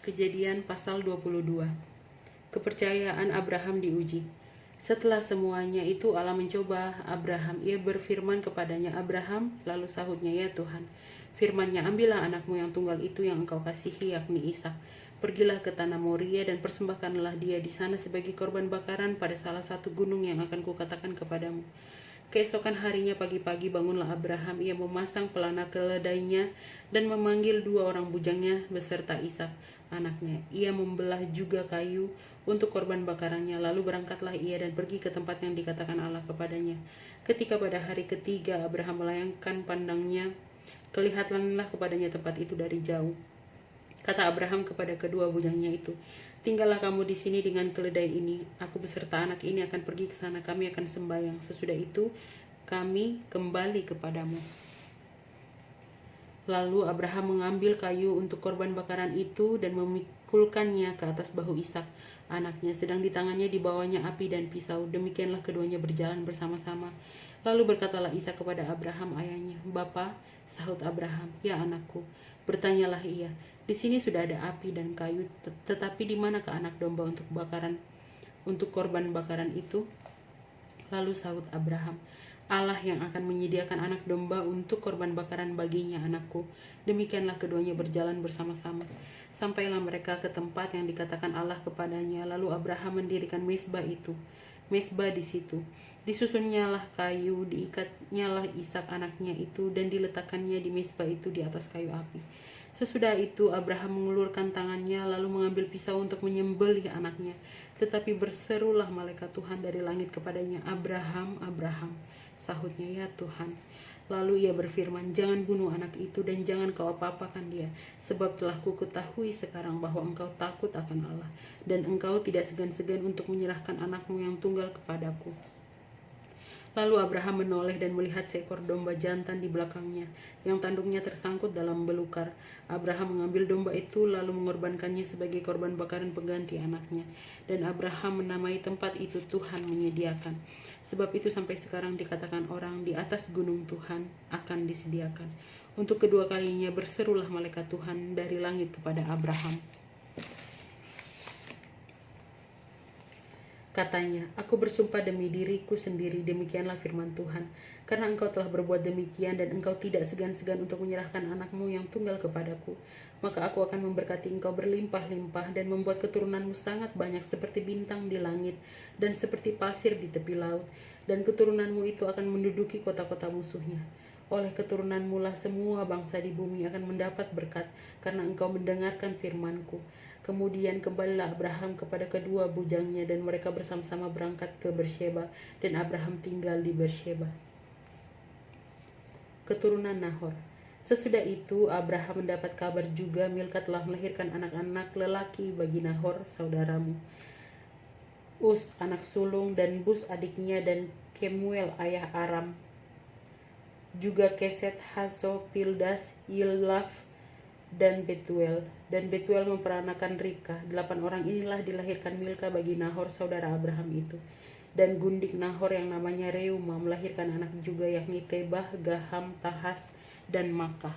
Kejadian pasal 22. Kepercayaan Abraham diuji. Setelah semuanya itu Allah mencoba Abraham. Ia berfirman kepadanya, "Abraham," lalu sahutnya, "Ya Tuhan." Firman-Nya, "Ambillah anakmu yang tunggal itu yang engkau kasihi, yakni Ishak. Pergilah ke tanah Moria dan persembahkanlah dia di sana sebagai korban bakaran pada salah satu gunung yang akan kukatakan kepadamu." Keesokan harinya pagi-pagi bangunlah Abraham, ia memasang pelana keledainya dan memanggil 2 orang bujangnya beserta Ishak anaknya. Ia membelah juga kayu untuk korban bakarannya, lalu berangkatlah ia dan pergi ke tempat yang dikatakan Allah kepadanya. Ketika pada hari ketiga Abraham melayangkan pandangnya, kelihatanlah kepadanya tempat itu dari jauh. Kata Abraham kepada kedua bujangnya itu, "Tinggallah kamu di sini dengan keledai ini. Aku beserta anak ini akan pergi ke sana. Kami akan sembahyang. Sesudah itu kami kembali kepadamu." Lalu Abraham mengambil kayu untuk korban bakaran itu dan memikulkannya ke atas bahu Ishak anaknya, sedang di tangannya dibawanya api dan pisau. Demikianlah keduanya berjalan bersama-sama. Lalu berkatalah Ishak kepada Abraham ayahnya, "Bapa," sahut Abraham. "Ya anakku." Bertanyalah ia, "Di sini sudah ada api dan kayu, tetapi di manakah anak domba untuk korban bakaran itu?" Lalu sahut Abraham, "Allah yang akan menyediakan anak domba untuk korban bakaran baginya, anakku." Demikianlah keduanya berjalan bersama-sama. Sampailah mereka ke tempat yang dikatakan Allah kepadanya. Lalu Abraham mendirikan mezbah di situ. Disusunnyalah kayu, diikatnyalah Ishak anaknya itu, dan diletakkannya di mezbah itu di atas kayu api. Sesudah itu Abraham mengulurkan tangannya lalu mengambil pisau untuk menyembelih anaknya. Tetapi berserulah malaikat Tuhan dari langit kepadanya, "Abraham, Abraham." Sahutnya, "Ya Tuhan." Lalu ia berfirman, "Jangan bunuh anak itu dan jangan kau apa-apakan dia, sebab telah kuketahui sekarang bahwa engkau takut akan Allah, dan engkau tidak segan-segan untuk menyerahkan anakmu yang tunggal kepadaku." Lalu Abraham menoleh dan melihat seekor domba jantan di belakangnya, yang tanduknya tersangkut dalam belukar. Abraham mengambil domba itu lalu mengorbankannya sebagai korban bakaran pengganti anaknya. Dan Abraham menamai tempat itu Tuhan menyediakan. Sebab itu sampai sekarang dikatakan orang, di atas gunung Tuhan akan disediakan. Untuk kedua kalinya berserulah malaikat Tuhan dari langit kepada Abraham. Katanya, "Aku bersumpah demi diriku sendiri, demikianlah firman Tuhan, karena engkau telah berbuat demikian dan engkau tidak segan-segan untuk menyerahkan anakmu yang tunggal kepadaku, maka aku akan memberkati engkau berlimpah-limpah dan membuat keturunanmu sangat banyak seperti bintang di langit dan seperti pasir di tepi laut, dan keturunanmu itu akan menduduki kota-kota musuhnya. Oleh keturunanmu lah semua bangsa di bumi akan mendapat berkat, karena engkau mendengarkan firman-Ku." Kemudian kembalilah Abraham kepada kedua bujangnya dan mereka bersama-sama berangkat ke Bersheba, dan Abraham tinggal di Bersheba. Keturunan Nahor. Sesudah itu Abraham mendapat kabar juga Milka telah melahirkan anak-anak lelaki bagi Nahor saudaramu, Uz anak sulung dan Bus adiknya, dan Kemuel ayah Aram, juga Keset, Hazo, Pildas, Yilaf, dan Betuel. Dan Betuel memperanakan Ribka. 8 orang inilah dilahirkan Milka bagi Nahor saudara Abraham itu. Dan gundik Nahor yang namanya Reuma melahirkan anak juga, yakni Tebah, Gaham, Tahas, dan Makah.